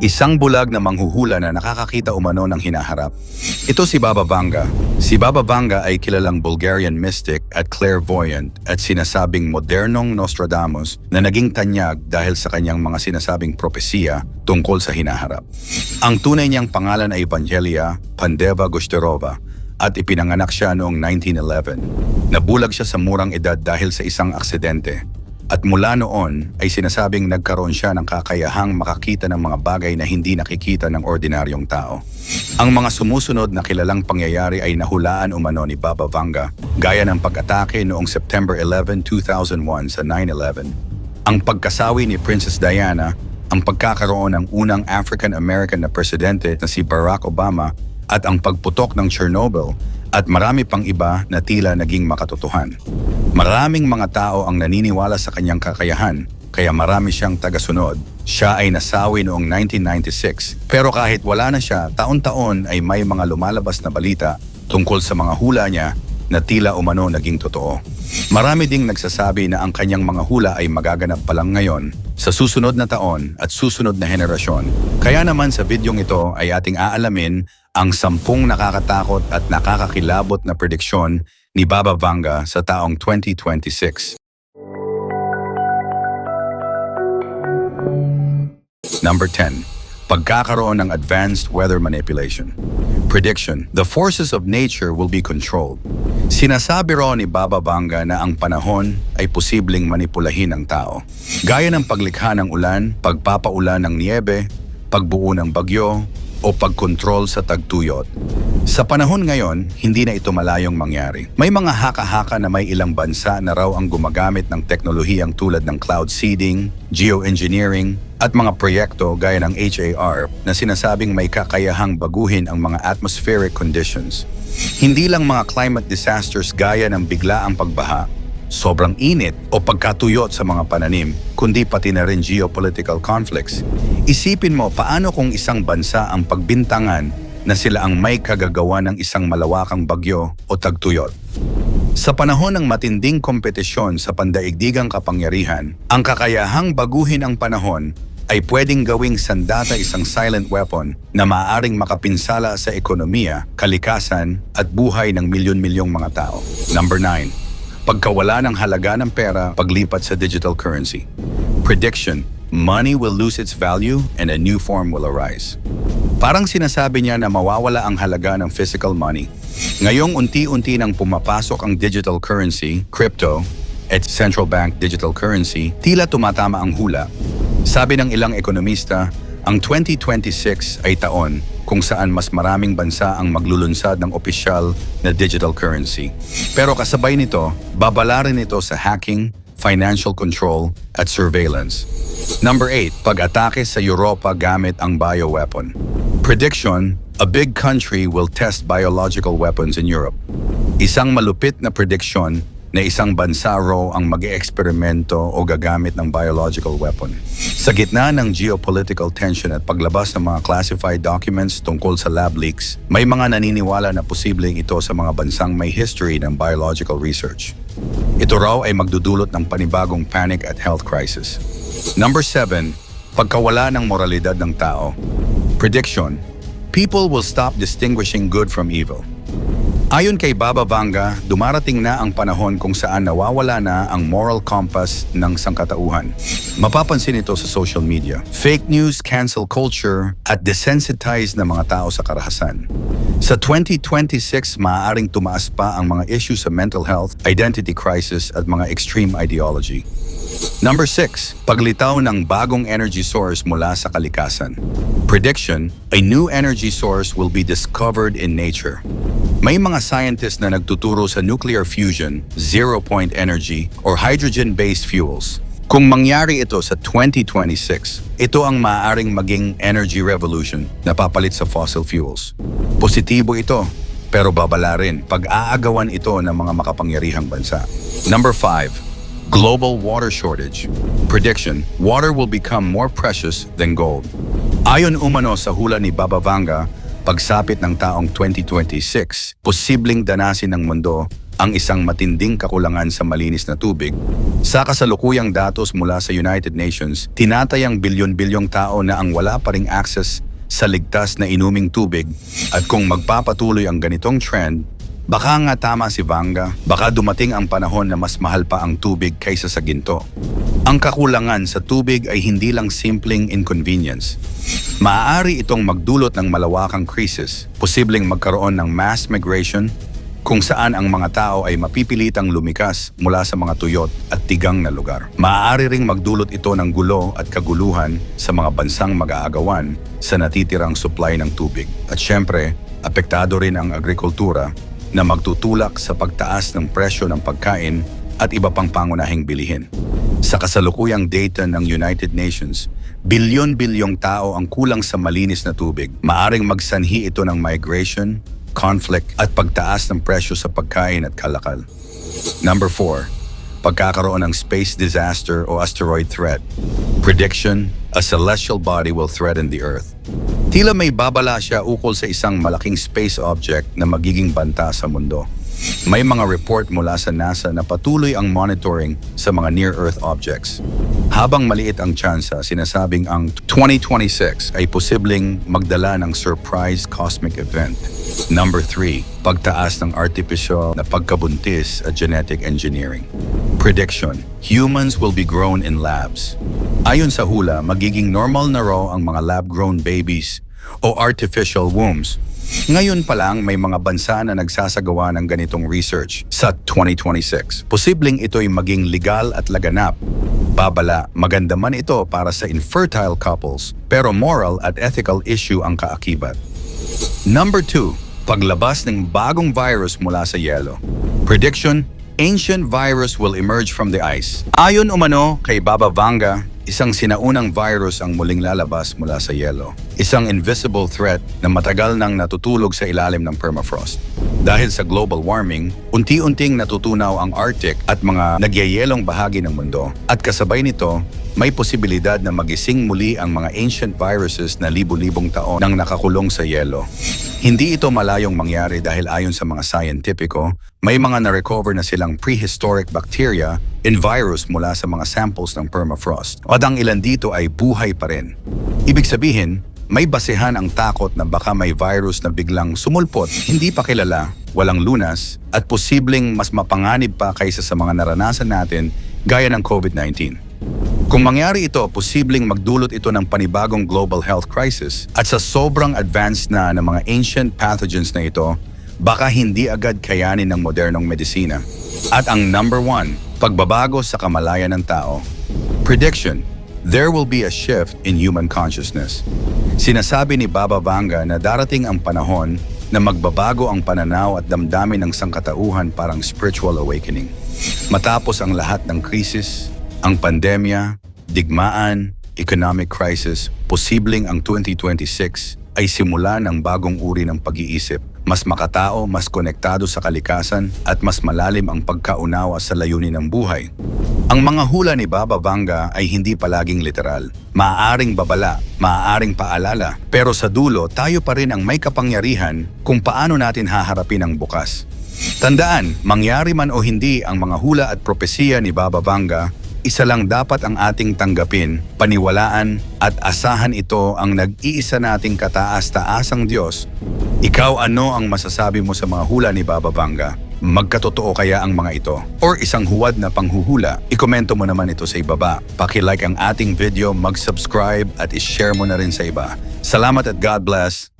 Isang bulag na manghuhula na nakakakita umano ng hinaharap. Ito si Baba Vanga. Si Baba Vanga ay kilalang Bulgarian mystic at clairvoyant at sinasabing modernong Nostradamus na naging tanyag dahil sa kanyang mga sinasabing propesiya tungkol sa hinaharap. Ang tunay niyang pangalan ay Evangelia Pandeva Gusterova at ipinanganak siya noong 1911. Nabulag siya sa murang edad dahil sa isang aksidente. At mula noon ay sinasabing nagkaroon siya ng kakayahang makakita ng mga bagay na hindi nakikita ng ordinaryong tao. Ang mga sumusunod na kilalang pangyayari ay nahulaan umano ni Baba Vanga, gaya ng pag-atake noong September 11, 2001 sa 9/11. Ang pagkasawi ni Princess Diana, ang pagkakaroon ng unang African-American na presidente na si Barack Obama, at ang pagputok ng Chernobyl, at marami pang iba na tila naging makatotohan. Maraming mga tao ang naniniwala sa kanyang kakayahan, kaya marami siyang tagasunod. Siya ay nasawi noong 1996, pero kahit wala na siya, taon-taon ay may mga lumalabas na balita tungkol sa mga hula niya na tila umano naging totoo. Marami ding nagsasabi na ang kanyang mga hula ay magaganap pa lang ngayon, sa susunod na taon at susunod na henerasyon. Kaya naman sa videong ito ay ating aalamin ang 10 nakakatakot at nakakakilabot na prediksyon ni Baba Vanga sa taong 2026. Number 10. Pagkakaroon ng advanced weather manipulation. Prediction: the forces of nature will be controlled. Sinasabi raw ni Baba Vanga na ang panahon ay posibleng manipulahin ng tao. Gaya ng paglikha ng ulan, pagpapaulan ng niyebe, pagbuo ng bagyo, o pagkontrol sa tagtuyot. Sa panahon ngayon, hindi na ito malayong mangyari. May mga haka-haka na may ilang bansa na raw ang gumagamit ng teknolohiyang tulad ng cloud seeding, geoengineering, at mga proyekto gaya ng HAR na sinasabing may kakayahang baguhin ang mga atmospheric conditions. Hindi lang mga climate disasters gaya ng biglaang pagbaha, sobrang init o pagkatuyot sa mga pananim, kundi pati na rin geopolitical conflicts. Isipin mo paano kung isang bansa ang pagbintangan na sila ang may kagagawa ng isang malawakang bagyo o tagtuyot. Sa panahon ng matinding kompetisyon sa pandaigdigang kapangyarihan, ang kakayahang baguhin ang panahon ay pwedeng gawing sandata isang silent weapon na maaaring makapinsala sa ekonomiya, kalikasan at buhay ng milyon-milyong mga tao. Number 9. Pagkawala ng halaga ng pera, paglipat sa digital currency. Prediction: money will lose its value and a new form will arise. Parang sinasabi niya na mawawala ang halaga ng physical money. Ngayong unti-unti nang pumapasok ang digital currency, crypto, at central bank digital currency, tila tumatama ang hula. Sabi ng ilang ekonomista, ang 2026 ay taon kung saan mas maraming bansa ang maglulunsad ng opisyal na digital currency. Pero kasabay nito, babalarin ito sa hacking, financial control, at surveillance. Number 8. Pag-atake sa Europa gamit ang bioweapon. Prediction: a big country will test biological weapons in Europe. Isang malupit na prediction na isang bansa raw ang mag-eeksperimento o gagamit ng biological weapon. Sa gitna ng geopolitical tension at paglabas ng mga classified documents tungkol sa lab leaks, may mga naniniwala na posibleng ito sa mga bansang may history ng biological research. Ito raw ay magdudulot ng panibagong panic at health crisis. Number 7. Pagkawala ng moralidad ng tao. Prediction: people will stop distinguishing good from evil. Ayon kay Baba Vanga, dumarating na ang panahon kung saan nawawala na ang moral compass ng sangkatauhan. Mapapansin ito sa social media, fake news, cancel culture, at desensitized na mga tao sa karahasan. Sa 2026, maaaring tumaas pa ang mga issues sa mental health, identity crisis, at mga extreme ideology. Number 6. Paglitaw ng bagong energy source mula sa kalikasan. Prediction: a new energy source will be discovered in nature. May mga scientists na nagtuturo sa nuclear fusion, zero-point energy, or hydrogen-based fuels. Kung mangyari ito sa 2026, ito ang maaaring maging energy revolution na papalit sa fossil fuels. Positibo ito, pero babala rin pag-aagawan ito ng mga makapangyarihang bansa. Number 5. Global water shortage. Prediction: water will become more precious than gold. Ayon umano sa hula ni Baba Vanga, pagsapit ng taong 2026, posibleng danasin ng mundo ang isang matinding kakulangan sa malinis na tubig. Sa kasalukuyang datos mula sa United Nations, tinatayang bilyon-bilyong tao na ang wala pa ring access sa ligtas na inuming tubig, at kung magpapatuloy ang ganitong trend, baka nga tama si Vanga, baka dumating ang panahon na mas mahal pa ang tubig kaysa sa ginto. Ang kakulangan sa tubig ay hindi lang simpleng inconvenience. Maaari itong magdulot ng malawakang krisis, posibleng magkaroon ng mass migration, kung saan ang mga tao ay mapipilitang lumikas mula sa mga tuyot at tigang na lugar. Maaari ring magdulot ito ng gulo at kaguluhan sa mga bansang mag-aagawan sa natitirang supply ng tubig. At syempre, apektado rin ang agrikultura na magtutulak sa pagtaas ng presyo ng pagkain at iba pang pangunahing bilihin. Sa kasalukuyang data ng United Nations, bilyon-bilyong tao ang kulang sa malinis na tubig. Maaring magsanhi ito ng migration, conflict at pagtaas ng presyo sa pagkain at kalakal. Number 4, pagkakaroon ng space disaster o asteroid threat. Prediction, a celestial body will threaten the Earth. Tila may babala siya ukol sa isang malaking space object na magiging banta sa mundo. May mga report mula sa NASA na patuloy ang monitoring sa mga near-Earth objects. Habang maliit ang tsansa, sinasabing ang 2026 ay posibleng magdala ng surprise cosmic event. Number 3, pagtaas ng artificial na pagkabuntis at genetic engineering. Prediction, humans will be grown in labs. Ayon sa hula, magiging normal na raw ang mga lab-grown babies o artificial wombs. Ngayon pa lang may mga bansa na nagsasagawa ng ganitong research sa 2026. Posibleng ito'y maging legal at laganap. Babala, maganda man ito para sa infertile couples, pero moral at ethical issue ang kaakibat. Number 2, paglabas ng bagong virus mula sa yelo. Prediction, ancient virus will emerge from the ice. Ayon umano kay Baba Vanga, isang sinaunang virus ang muling lalabas mula sa yelo. Isang invisible threat na matagal nang natutulog sa ilalim ng permafrost. Dahil sa global warming, unti-unting natutunaw ang Arctic at mga nagyayelong bahagi ng mundo. At kasabay nito, may posibilidad na magising muli ang mga ancient viruses na libu-libong taon nang nakakulong sa yelo. Hindi ito malayong mangyari dahil ayon sa mga scientifico, may mga na-recover na silang prehistoric bacteria and virus mula sa mga samples ng permafrost. At ang ilan dito ay buhay pa rin. Ibig sabihin, may basehan ang takot na baka may virus na biglang sumulpot, hindi pa kilala, walang lunas, at posibleng mas mapanganib pa kaysa sa mga naranasan natin gaya ng COVID-19. Kung mangyari ito, posibleng magdulot ito ng panibagong global health crisis at sa sobrang advanced na ng mga ancient pathogens na ito, baka hindi agad kayanin ng modernong medisina. At ang number 1, pagbabago sa kamalayan ng tao. Prediction, there will be a shift in human consciousness. Sinasabi ni Baba Vanga na darating ang panahon na magbabago ang pananaw at damdamin ng sangkatauhan parang spiritual awakening. Matapos ang lahat ng krisis, ang pandemya, digmaan, economic crisis, posibleng ang 2026 ay simula ng bagong uri ng pag-iisip. Mas makatao, mas konektado sa kalikasan at mas malalim ang pagkaunawa sa layunin ng buhay. Ang mga hula ni Baba Vanga ay hindi palaging literal. Maaaring babala, maaaring paalala, pero sa dulo tayo pa rin ang may kapangyarihan kung paano natin haharapin ang bukas. Tandaan, mangyari man o hindi ang mga hula at propesiya ni Baba Vanga, isa lang dapat ang ating tanggapin, paniwalaan at asahan ito ang nag-iisa nating kataas-taasang Diyos. Ikaw, ano ang masasabi mo sa mga hula ni Baba Vanga? Magkatotoo kaya ang mga ito? Or isang huwad na panghuhula? Ikomento mo naman ito sa ibaba. Paki-like ang ating video, mag-subscribe at i-share mo na rin sa iba. Salamat at God bless!